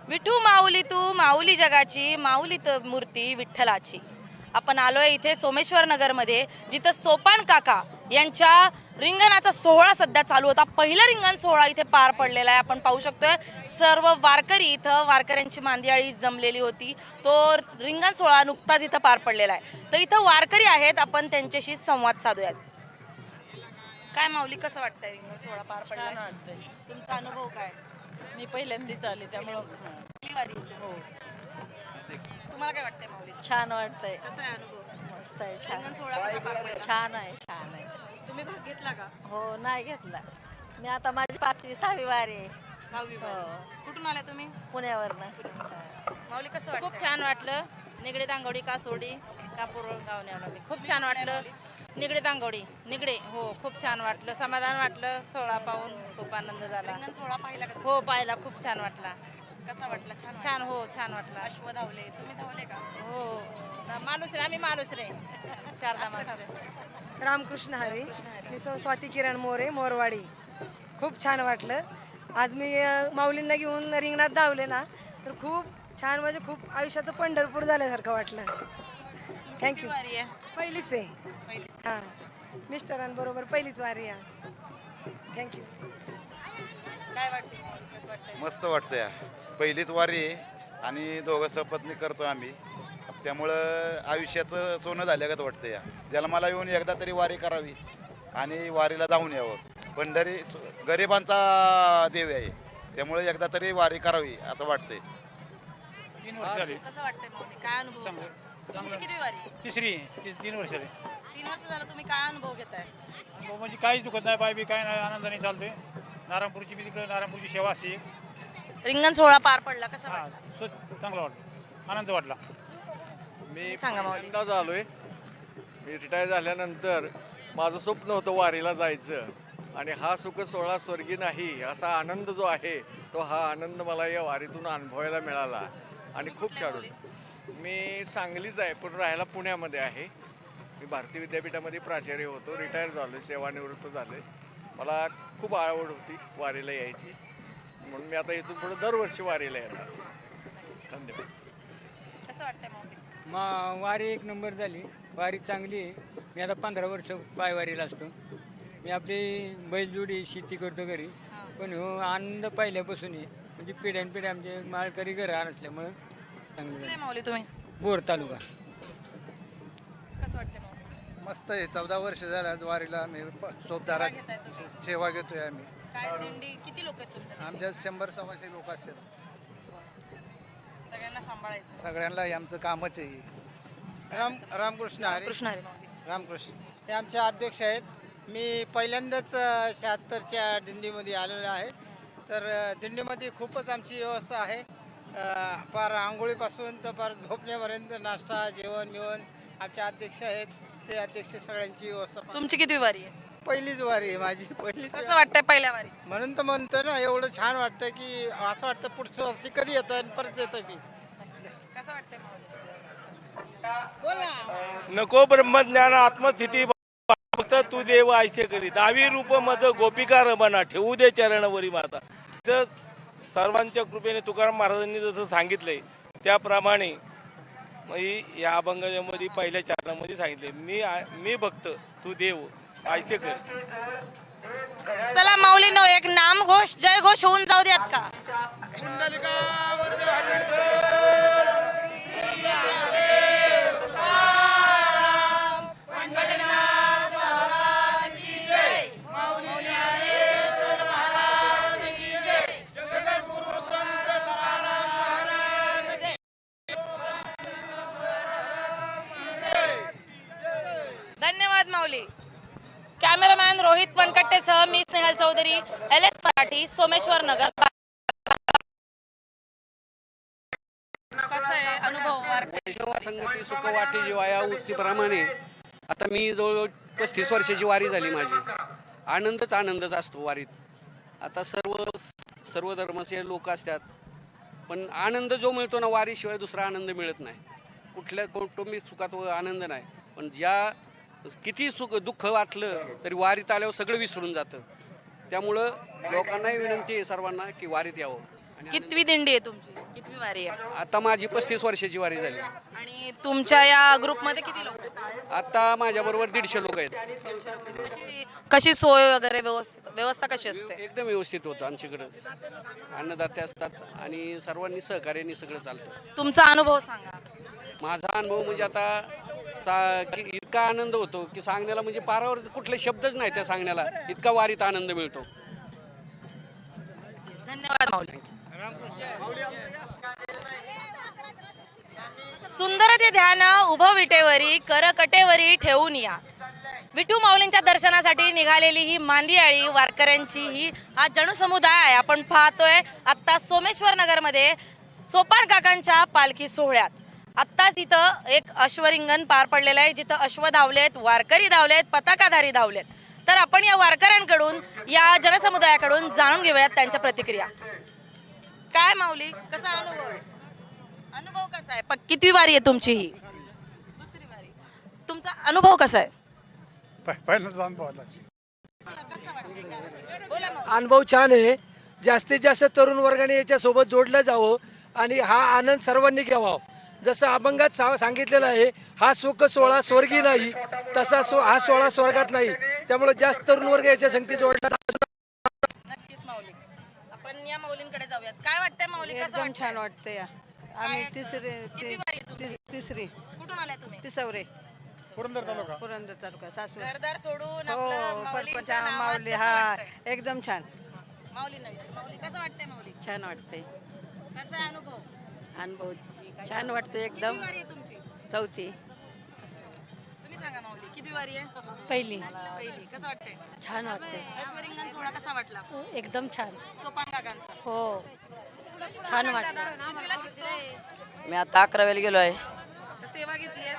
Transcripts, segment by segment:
विठू माऊली तू माऊली जगाची माऊली मूर्ती विठ्ठलाची. आपण आलोय इथे सोमेश्वर नगरमध्ये, जिथं सोपान काका यांच्या रिंगणाचा सोहळा सध्या चालू होता. पहिला रिंगण सोहळा इथे पार पडलेला आहे. आपण पाहू शकतोय सर्व वारकरी इथं, वारकऱ्यांची मांदियाळी जमलेली होती. तो रिंगण सोहळा नुकताच इथं पार पडलेला आहे. तर इथं वारकरी आहेत, आपण त्यांच्याशी संवाद साधूयात. काय माऊली, कसं वाटतंय रिंगण सोहळा पार पडलाय? तुमचा अनुभव काय? मी पहिल्यांदाच आले त्यामुळं पहिली वारी होती हो तुमची. तुम्हाला काय वाटतंय माऊली? छान वाटतंय. कसा आहे अनुभव? मस्त आहे. रिंगण छान सोहळा कसा पार पडला? छान आहे. छान आहे. तुम्ही भाग घेतला का? हो नाही घेतला. मी आता माझी 5वी-6वी वारी आहे. 6वी वारी. हो. कुठून आल्या तुम्ही? पुण्यावरनं. माऊली, कसं वाटतं? खूप छान वाटलं. निगडे दांगवडी कासोडी कापूर गावने आलो मी. खूप छान वाटलं. निगडे दांगवडी निगडे हो खूप छान वाटलं. समाधान वाटलं. सोहळा पाहून खूप आनंद झाला. रिंगण सोहळा पाहिला का? हो पाहिला. खूप छान वाटला. कसा वाटला? छान छान हो छान वाटला. अश्व धावले, तुम्ही धावले का? हो माणूस रे आम्ही माणूस रे शारदा माणूस. रामकृष्ण हरी. मी स्वाती किरण मोरे, मोरवाडी. खूप छान वाटलं. आज मी माऊलींना घेऊन रिंगणात धावले ना, तर खूप छान, म्हणजे खूप आयुष्याचं पंढरपूर झाल्यासारखं वाटलं. थँक्यू. वारी आहे पहिलीच आहे. पहिली. हां, मिस्टरांबरोबर पहिलीच वारी आहे. थँक्यू. काय वाटतं माऊली? कसं वाटतंय? मस्त वाटतं या. पहिलीच वारी आहे आणि दोघं सपत्नी करतो आम्ही. त्यामुळं आयुष्याचं सोनं झाल्यागत वाटतं या. जन्माला येऊन एकदा तरी वारी करावी आणि वारीला जाऊन यावं. पंढरी गरिबांचा देव आहे, त्यामुळे एकदा तरी वारी करावी असं वाटतंय. 3 वर्ष झाली. कसं वाटतंय माऊली? काय अनुभव? तुमची किती वारी? तिसरी 3 वर्ष झाली. 3 वर्ष झालं. तुम्ही काय अनुभव घेताय? म्हणजे काहीच दुखत नाही, पाय बी काय नाही, आनंदाने चालतोय. नारायणपूरची बी तिकडे नारायणपूरची सेवा असते. रिंगण सोहळा पार पडला, कसा हा वाटला? चांगला वाटलं, आनंद वाटला. मी सांगा माऊली. पहिल्यांदाच आलोय. मी रिटायर झाल्यानंतर माझं स्वप्न होतं वारीला जायचं, आणि हा सुख सोहळा स्वर्गी नाही असा आनंद जो आहे, तो हा आनंद मला या वारीतून अनुभवायला मिळाला आणि खूप छान होतं. मी सांगलीच आहे, पण राहायला पुण्यामध्ये आहे. मी भारतीय विद्यापीठामध्ये प्राचार्य होतो. रिटायर झालो, सेवानिवृत्त झाले. मला खूप आवड होती वारीला यायची, म्हणून मी आता इथून पुढे दरवर्षी वारीला येणार. धन्यवाद. कसं वाटतंय माऊली? वारी एक नंबर झाली. वारी चांगली आहे. मी आता 15 वर्ष पायवारीला असतो. मी आपली बैलजोडी शेती करतो घरी, पण हो आनंद पहिल्यापासून आहे. म्हणजे पिढ्यानपिढ्या आमचे माळकरी घरं असल्यामुळं चांगलं कुठले झालं. माऊली तुम्ही? बोर तालुका. कसं वाटतंय माऊली? मस्त आहे. 14 वर्ष झालं वारीला आम्ही चोपदारात सेवा घेताय तुम्ही? सेवा घेतोय आम्ही. काय दिंडी किती लोक आहेत तुमच्या? आमच्यात 100-125 लोक असतात. सगळ्यांना सांभाळायचं. सगळ्यांना हे आमचं कामच आहे. रामकृष्ण हरी. कृष्ण हरी माऊली. रामकृष्ण हे आमचे अध्यक्ष आहेत. मी पहिल्यांदाच 76च्या दिंडीमध्ये आलेलो आहे. तर दिंडीमध्ये खूपच आमची व्यवस्था आहे. फार आंघोळीपासून तर फार झोपण्यापर्यंत नाश्ता जेवण मिवण आमचे अध्यक्ष आहेत. ते अध्यक्ष सगळ्यांची व्यवस्था तुमची किती वारी आहे? पहिलीच वारी आहे माझी, पहिलीच कसं वाटतंय पहिल्या वारी? म्हणून तर म्हणतो ना, एवढं छान वाटतं की असं वाटतं पुढच्या वर्षी कधी येतं आणि परत येतं मी. कसं वाटतंय माऊली? नको ब्रह्मज्ञान आत्मस्थिती फक्त तू देव आयसे करी. दावी रूप मज गोपिका रमना ठेवू दे चरणवरी माता. सर्वांच्या कृपेने तुकाराम महाराजांनी जसं सांगितलंय त्याप्रमाणे या अभंगामध्ये पहिल्या चरणामध्ये सांगितले, मी भक्त तू देव आयसे कर. चला माऊलीनो, एक नाम घोष जय घोष होऊन जाऊ द्यात का? धन्यवाद माऊली. कॅमेरामॅन रोहित वनकट्टेसह मी स्नेहल चौधरी, LS मराठी, सोमेश्वर नगर. कसं आहे अनुभव वारकरी? सेवा संगती सुख वाटे जीवाया उक्तीप्रमाणे आता मी जवळजवळ 35 वर्षाची वारी झाली माझी. आनंदच आनंदच असतो वारीत. आता सर्व धर्माचे लोक असतात, पण आनंद जो मिळतो ना वारीशिवाय दुसरा आनंद मिळत नाही. कुठल्या कौटुंबिक सुखात आनंद नाही, पण ज्या किती दुःख वाटलं तरी वारीत आल्यावर सगळं विसरून जातं. त्यामुळं लोकांनाही विनंती आहे सर्वांना की वारीत यावं. कितवी दिंडी आहे तुमची? वारी आहे आता माझी 35 वर्षाची वारी झाली. आणि तुमच्या या ग्रुपमध्ये किती लोक आहेत? आता माझ्याबरोबर 150 लोक आहेत. कशी सोय वगैरे व्यवस्था कशी असते? एकदम व्यवस्थित होतं आमच्याकडं. अन्नदाते असतात आणि सर्वांनी सहकार्याने सगळं चालतं. तुमचा अनुभव सांगा. माझा अनुभव म्हणजे आता इतका आनंद होतो की सांगण्याला म्हणजे पारावर कुठले शब्दच नाही त्या सांगण्याला, इतका वारीत आनंद मिळतो. धन्यवाद माऊली. सुंदर ते ध्यान उभं विटेवरी कर कटेवरी ठेवून या. विठू माऊलींच्या दर्शनासाठी निघालेली ही मांदियाळी वारकऱ्यांची ही हा जनसमुदाय आहे. आपण पाहतोय आत्ता सोमेश्वर नगरमध्ये सोपान काकांच्या पालखी सोहळ्यात आत्ताच इथं एक अश्वरिंगण पार पडलेलं आहे, जिथं अश्व धावलेत, वारकरी धावलेत, पताकाधारी धावलेत. तर आपण या वारकऱ्यांकडून या जनसमुदायाकडून जाणून घेऊयात त्यांच्या प्रतिक्रिया. काय माऊली, कसा अनुभव आहे? अनुभव कसा आहे? किती वारी आहे तुमची? ही दुसरी वारी. तुमचा अनुभव कसा आहे? पहिल्यांदाच अनुभव आला. बोला माऊली. अनुभव छान आहे. जास्तीत जास्त तरुण वर्गाने याच्यासोबत जोडलं जावं आणि हा आनंद सर्वांनी घ्यावा. जसं अभंगात सांगितलेलं आहे, हा सुख सोहळा स्वर्गी नाही, तसा हा सोहळा स्वर्गात नाही. त्यामुळे जास्त तरुण वर्ग याच्या संगती जोडला. नक्कीच माऊली. आपण या माऊलींकडे जाऊयात. काय वाटतंय माऊली, कसं एकदम वाटतंय? छान वाटतंय. आम्ही किती वारी आहे तुमची? तिसरी कुठून आलाय तुम्ही? पिसवरे पुरंदर तालुका. पुरंदर तालुका सासवड. घरदार सोडून हो आपलं माऊलींच्या परपंचा नावात माऊली. कसं हा वाटतंय? एकदम छान माऊली नाही. माऊली कसं वाटतंय माऊली? छान वाटतंय. कसा आहे अनुभव? अनुभव छान वाटतंय किती वारी आहे तुमची? चौथी तुम्ही सांगा माऊली, किती वारी आहे? पहिली. पहिली. कसं वाटतंय? छान वाटतंय. अश्वरिंगण सोहळा कसा वाटला? एकदम छान. सोपान काकांचा. हो छान वाटतं. कितवीला शिकतो? मी आता 11वीला गेलो आहे. सेवा घेतलीयस?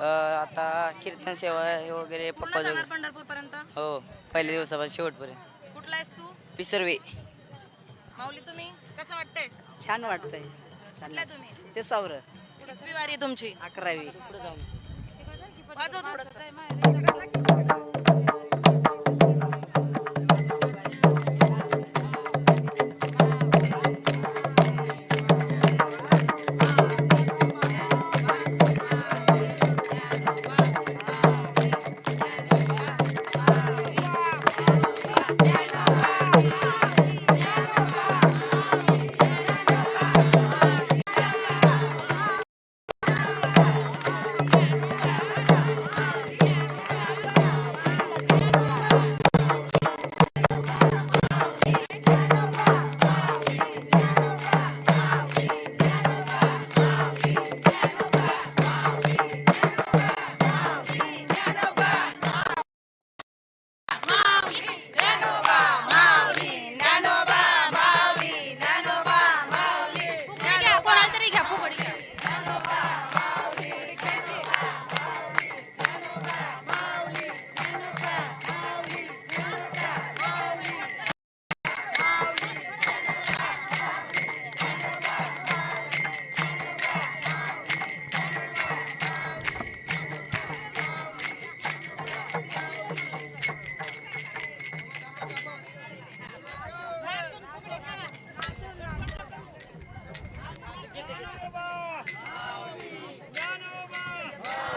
आता कीर्तन सेवा वगैरे पूर्ण जाणार पंढरपूर पर्यंत? हो पहिल्या दिवसापासून शेवटपर्यंत. कुठला आहेस तू? पिसर्वे. माऊली तुम्ही, कसं वाटतंय? छान वाटतंय. कुठला आहे तुम्ही? पिसावर कितवी वारी आहे तुमची? 11वी. वाजव थोडंसं.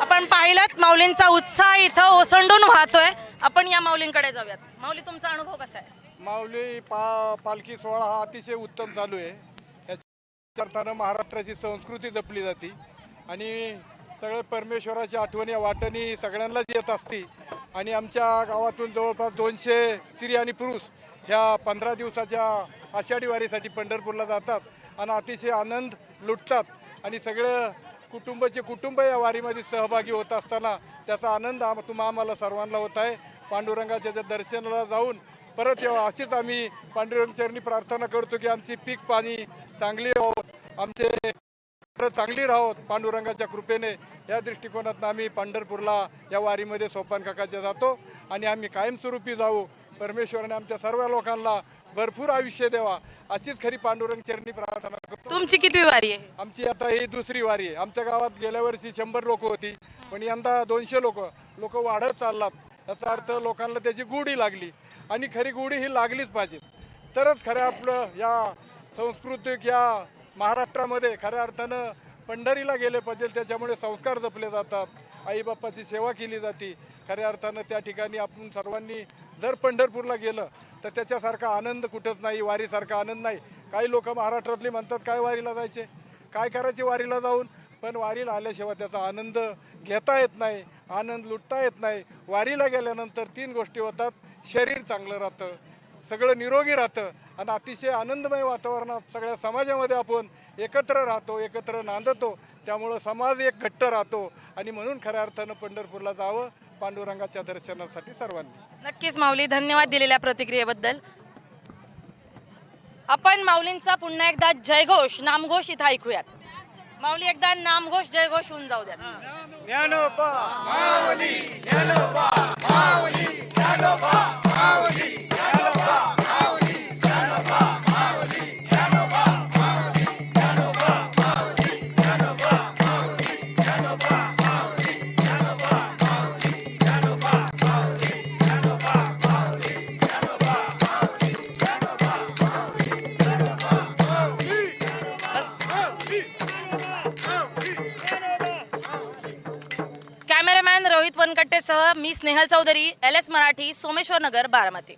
आपण पाहिलं माऊलींचा उत्साह इथं ओसंडून वाहतोय. आपण या माऊलींकडे जाऊयात. माऊली, तुमचा अनुभव कसा आहे? माऊली पालखी सोहळा हा अतिशय उत्तम चालू आहे. याच्या अर्थानं महाराष्ट्राची संस्कृती जपली जाते आणि सगळे परमेश्वराच्या आठवणी वाटणी सगळ्यांनाच येत असते. आणि आमच्या गावातून जवळपास 200 स्त्री आणि पुरुष ह्या 15 दिवसाच्या आषाढी वारीसाठी पंढरपूरला जातात आणि अतिशय आनंद लुटतात. आणि सगळं कुटुंबाचे कुटुंब या वारीमध्ये सहभागी होत असताना त्याचा आनंद आम्हाला सर्वांना होत आहे. पांडुरंगाच्या दर्शनाला जाऊन परत यावं अशीच आम्ही पांडुरंगाचरणी प्रार्थना करतो की आमची पीक पाणी चांगली राहोत, आमचे चांगली राहोत पांडुरंगाच्या कृपेने. या दृष्टिकोनातून आम्ही पंढरपूरला या वारीमध्ये सोपान काकाच्या जातो आणि आम्ही कायमस्वरूपी जाऊ. परमेश्वराने आमच्या सर्व लोकांना भरपूर आयुष्य द्यावा अशीच खरी पांडुरंग चरणी प्रार्थना करतो. तुमची किती वारी आहे? आमची आता ही दुसरी वारी आहे. आमच्या गावात गेल्या वर्षी 100 लोक होती, पण यंदा 200 लोक वाढत चाललात. याचा अर्थ लोकांना त्याची गोडी लागली आणि खरी गोडी ही लागलीच पाहिजे, तरच खरं आपलं या सांस्कृतिक या महाराष्ट्रामध्ये खऱ्या अर्थानं पंढरीला गेले पाहिजे, त्याच्यामुळे संस्कार जपले जातात, आईबापाची सेवा केली जाते. खऱ्या अर्थानं त्या ठिकाणी आपण सर्वांनी जर पंढरपूरला गेलं तर त्याच्यासारखा आनंद कुठंच नाही, वारीसारखा आनंद नाही. काही लोक महाराष्ट्रातली म्हणतात काय वारीला जायचे, काय करायचे वारीला जाऊन, पण वारीला आल्याशिवाय त्याचा आनंद घेता येत नाही, आनंद लुटता येत नाही. वारीला गेल्यानंतर 3 गोष्टी होतात. शरीर चांगलं राहतं, सगळं निरोगी राहतं आणि अतिशय आनंदमय वातावरणात सगळ्या समाजामध्ये आपण एकत्र राहतो, एकत्र नांदतो. त्यामुळं समाज एक घट्ट राहतो आणि म्हणून खऱ्या अर्थानं पंढरपूरला जावं पांडुरंगाच्या दर्शनासाठी सर्वांनी. नक्कीच माऊली, धन्यवाद दिलेल्या प्रतिक्रियेबद्दल. आपण माऊलींचा पुन्हा एकदा जयघोष नामघोष इथं ऐकूयात. माऊली एकदा नामघोष जयघोष होऊन जाऊ द्या. ज्ञानोबा माऊली, ज्ञानोबा माऊली, ज्ञानोबा माऊली, ज्ञानोबा माऊली, ज्ञानोबा माऊली, ज्ञानोबा माऊली, ज्ञानोबा माऊली, ज्ञानोबा माऊली, ज्ञानोबा माऊली, ज्ञानोबा माऊली, ज्ञानोबा माऊली, ज्ञानोबा माऊली, ज्ञानोबा माऊली, ज्ञानोबा माऊली, ज्ञानोबा कॅमेरामॅन रोहित वनकट्टेसह मी स्नेहल चौधरी, LS मराठी, सोमेश्वर नगर, बारामती.